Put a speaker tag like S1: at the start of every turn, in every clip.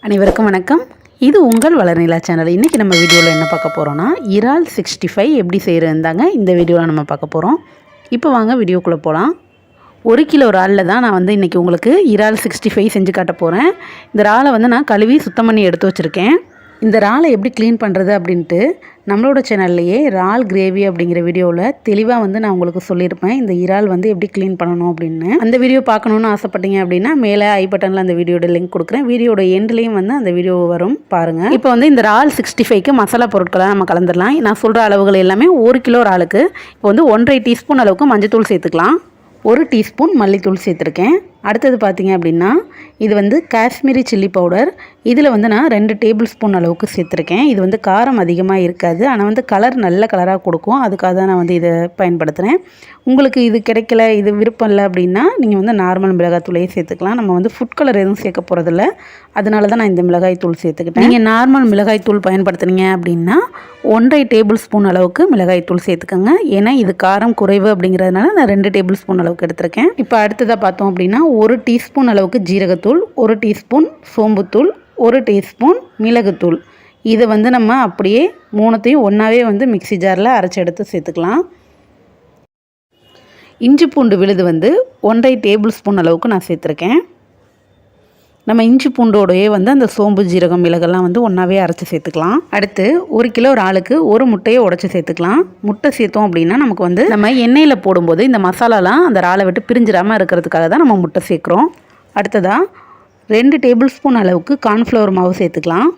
S1: அனைவருக்கும் வணக்கம். இது உங்கள் வளர்நிலா சேனல். இன்றைக்கி நம்ம வீடியோவில் என்ன பார்க்க போகிறோன்னா, இறால் 65 எப்படி செய்கிறதுந்தாங்க இந்த வீடியோவில் நம்ம பார்க்க போகிறோம். இப்போ வாங்க வீடியோக்குள்ளே போகலாம். 1 கிலோ இறாலில் தான் நான் இன்றைக்கி உங்களுக்கு இறால் 65 செஞ்சு காட்ட போகிறேன். இந்த இறாலை நான் கழுவி சுத்தம் பண்ணி எடுத்து வச்சுருக்கேன். இந்த இறாலை எப்படி க்ளீன் பண்ணுறது அப்படின்ட்டு நம்மளோட சேனல்லையே இறால் கிரேவி அப்படிங்கிற வீடியோவில் தெளிவாக நான் உங்களுக்கு சொல்லியிருப்பேன். இந்த இறால் எப்படி க்ளீன் பண்ணணும் அப்படின்னு. அந்த வீடியோ பார்க்கணுன்னு ஆசைப்பட்டீங்க அப்படின்னா மேலே ஐ பட்டனில் அந்த வீடியோட லிங்க் கொடுக்குறேன். வீடியோட எண்ட்லேயும் அந்த வீடியோ வரும் பாருங்கள். இப்போ இந்த இறால் 65க்கு மசாலா பொருட்களை நம்ம கலந்துடலாம். நான் சொல்கிற அளவுகள் எல்லாமே 1 கிலோ இறாலுக்கு இப்போ 1.5 டீஸ்பூன் அளவுக்கு மஞ்சத்தூள் சேர்த்துக்கலாம். 1 டீஸ்பூன் மல்லித்தூள் சேர்த்துருக்கேன். அடுத்தது பார்த்திங்க அப்படின்னா இது காஷ்மீரி சில்லி பவுடர். இதில் நான் 2 டேபிள் ஸ்பூன் அளவுக்கு சேர்த்துருக்கேன். இது காரம் அதிகமாக இருக்காது, ஆனால் கலர் நல்ல கலராக கொடுக்கும். அதுக்காக தான் நான் இதை பயன்படுத்துகிறேன். உங்களுக்கு இது கிடைக்கல, இது விருப்பம் இல்லை அப்படின்னா நீங்கள் நார்மல் மிளகாய்த்தூளையே சேர்த்துக்கலாம். நம்ம ஃபுட் கலர் எதுவும் சேர்க்க போகிறதில்ல, அதனால தான் நான் இந்த மிளகாய் தூள் சேர்த்துக்கிட்டேன். நீங்கள் நார்மல் மிளகாய் தூள் பயன்படுத்துனீங்க அப்படின்னா 1.5 டேபிள் ஸ்பூன் அளவுக்கு மிளகாய் தூள் சேர்த்துக்கோங்க. ஏன்னா இது காரம் குறைவு அப்படிங்கிறதுனால நான் 2 டேபிள் ஸ்பூன் அளவுக்கு எடுத்திருக்கேன். இப்போ அடுத்ததாக பார்த்தோம் அப்படின்னா 1 டீஸ்பூன் அளவுக்கு ஜீரகத்தூள், 1 டீஸ்பூன் சோம்புத்தூள், 1 டீஸ்பூன் மிளகுத்தூள். இதை நம்ம அப்படியே மூணுத்தையும் ஒன்றாவே மிக்ஸி ஜாரில் அரைச்சி எடுத்து சேர்த்துக்கலாம். இஞ்சி பூண்டு விழுது 1.5 டேபிள் ஸ்பூன் அளவுக்கு நான் சேர்த்துருக்கேன். நம்ம இஞ்சி பூண்டோடையே அந்த சோம்பு ஜீரகம் மிளகெல்லாம் ஒன்றாவே அரைச்சி சேர்த்துக்கலாம். அடுத்து 1 கிலோ இறாலுக்கு 1 முட்டையை உடச்சி சேர்த்துக்கலாம். முட்டை சேர்த்தோம் அப்படின்னா நமக்கு நம்ம எண்ணெயில் போடும்போது இந்த மசாலாலாம் அந்த இறாலை விட்டு பிரிஞ்சிடாமல் இருக்கிறதுக்காக தான் நம்ம முட்டை சேர்க்குறோம். அடுத்ததாக 2 டேபிள் ஸ்பூன் அளவுக்கு கார்ன்ஃப்ளவர் மாவு சேர்த்துக்கலாம்.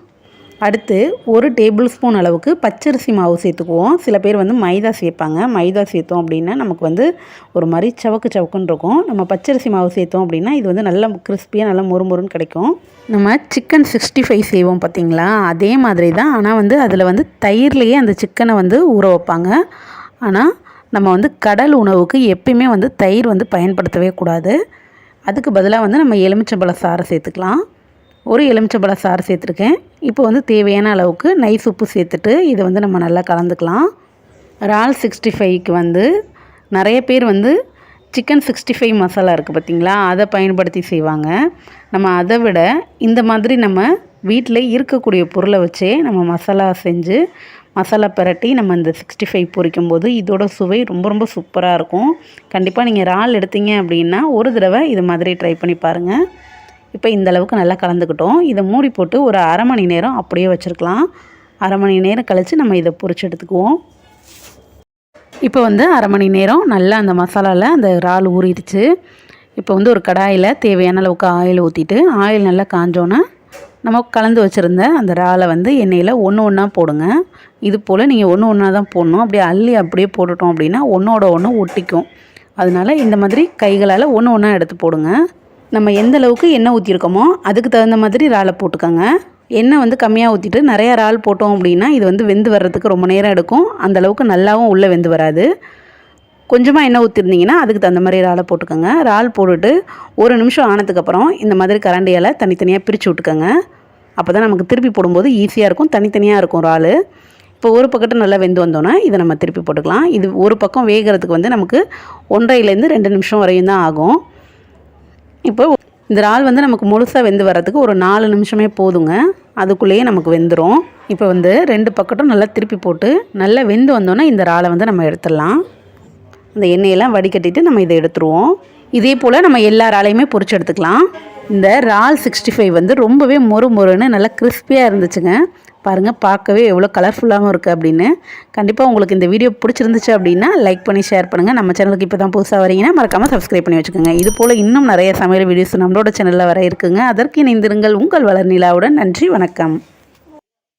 S1: அடுத்து 1 டேபிள் ஸ்பூன் அளவுக்கு பச்சரிசி மாவு சேர்த்துக்குவோம். சில பேர் மைதா சேர்ப்பாங்க. மைதா சேர்த்தோம் அப்படின்னா நமக்கு ஒரு மாதிரி சவக்கு சவக்குன்னு இருக்கும். நம்ம பச்சரிசி மாவு சேர்த்தோம் அப்படின்னா இது நல்லா கிறிஸ்பியாக நல்லா மொறுமொறுன்னு கிடைக்கும். நம்ம சிக்கன் 65 செய்வோம் பார்த்திங்களா, அதே மாதிரி தான். ஆனால் அதில் தயிர்லேயே அந்த சிக்கனை ஊற வைப்பாங்க. ஆனால் நம்ம கடல் உணவுக்கு எப்பயுமே தயிர் பயன்படுத்தவே கூடாது. அதுக்கு பதிலாக நம்ம எலுமிச்சம்பழ சாறை சேர்த்துக்கலாம். 1 எலுமிச்சம்பழ சாறு சேர்த்துருக்கேன். இப்போ தேவையான அளவுக்கு நைஸ் உப்பு சேர்த்துட்டு இதை நம்ம நல்லா கலந்துக்கலாம். இறால் 65க்கு நிறைய பேர் சிக்கன் 65 மசாலா இருக்குது பார்த்திங்களா, அதை பயன்படுத்தி செய்வாங்க. நம்ம அதை விட இந்த மாதிரி நம்ம வீட்டில் இருக்கக்கூடிய பொருளை வச்சே நம்ம மசாலா செஞ்சு மசாலா பரட்டி நம்ம இந்த 65 பொரிக்கும்போது இதோட சுவை ரொம்ப ரொம்ப சூப்பராக இருக்கும். கண்டிப்பாக நீங்கள் இறால் எடுத்தீங்க அப்படின்னா ஒரு தடவை இது மாதிரி ட்ரை பண்ணி பாருங்கள். இப்போ இந்த அளவுக்கு நல்லா கலந்துக்கிட்டோம். இதை மூடி போட்டு ஒரு அரை மணி நேரம் அப்படியே வச்சுருக்கலாம். அரை மணி நேரம் கழித்து நம்ம இதை பொரிச்சு எடுத்துக்குவோம். இப்போ அரை மணி நேரம் நல்லா அந்த மசாலாவில் அந்த இறால் ஊறிடுச்சு. இப்போ ஒரு கடாயில் தேவையான அளவுக்கு ஆயில் ஊற்றிட்டு ஆயில் நல்லா காஞ்சோன்னே நம்ம கலந்து வச்சுருந்த அந்த இறாலை எண்ணெயில் ஒன்று ஒன்றா போடுங்க. இது போல் நீங்கள் ஒன்று ஒன்றா தான் போடணும். அப்படியே அள்ளி அப்படியே போட்டுட்டோம் அப்படின்னா ஒன்றோட ஒன்று ஒட்டிக்கும். அதனால் இந்த மாதிரி கைகளால் ஒன்று ஒன்றா எடுத்து போடுங்க. நம்ம எந்த அளவுக்கு எண்ணெய் ஊற்றிருக்கோமோ அதுக்கு தகுந்த மாதிரி இறாலை போட்டுக்கோங்க. எண்ணெய் கம்மியாக ஊற்றிட்டு நிறையா இறால் போட்டோம் அப்படின்னா இது வெந்து வர்றதுக்கு ரொம்ப நேரம் எடுக்கும். அந்தளவுக்கு நல்லாவும் உள்ளே வெந்து வராது. கொஞ்சமாக எண்ணெய் ஊற்றிருந்தீங்கன்னா அதுக்கு தகுந்த மாதிரி இறாலை போட்டுக்கோங்க. இறால் போட்டுட்டு 1 நிமிஷம் ஆனதுக்கப்புறம் இந்த மாதிரி கரண்டியால் தனித்தனியாக பிரித்து விட்டுக்கோங்க. அப்போ தான் நமக்கு திருப்பி போடும்போது ஈஸியாக இருக்கும். தனித்தனியாக இருக்கும் இறால். இப்போ ஒரு பக்கத்து நல்லா வெந்து வந்தோன்னா இதை நம்ம திருப்பி போட்டுக்கலாம். இது ஒரு பக்கம் வேகிறதுக்கு நமக்கு 1.5லேருந்து 2 நிமிஷம் வரையும் தான் ஆகும். இப்போ இந்த இறால் நமக்கு முழுசாக வெந்து வர்றதுக்கு ஒரு 4 நிமிஷமே போதுங்க. அதுக்குள்ளேயே நமக்கு வெந்துடும். இப்போ 2 பக்கட்டும் நல்லா திருப்பி போட்டு நல்லா வெந்து வந்தோன்னா இந்த இறாலை நம்ம எடுத்துடலாம். அந்த எண்ணெயெல்லாம் வடிகட்டிட்டு நம்ம இதை எடுத்துருவோம். இதே போல் நம்ம எல்லா இறாலையுமே பொரிச்சு எடுத்துக்கலாம். இந்த இறால் 65 ரொம்பவே மொறுன்னு நல்லா கிறிஸ்பியாக இருந்துச்சுங்க. பாருங்கள், பார்க்கவே எவ்வளோ கலர்ஃபுல்லாகவும் இருக்குது அப்படின்னு. கண்டிப்பாக உங்களுக்கு இந்த வீடியோ பிடிச்சிருந்துச்சு அப்படின்னா லைக் பண்ணி ஷேர் பண்ணுங்கள். நம்ம சேனலுக்கு இப்போ தான் புதுசாக வரீங்கன்னா மறக்காமல் சப்ஸ்கிரைப் பண்ணி வச்சுக்கோங்க. இது போல் இன்னும் நிறைய சமையல் வீடியோஸ் நம்மளோட சேனலில் வர இருக்குங்க. அதற்கு இணைந்திருங்கள். உங்கள் வளர்நிலாவுடன். நன்றி, வணக்கம்.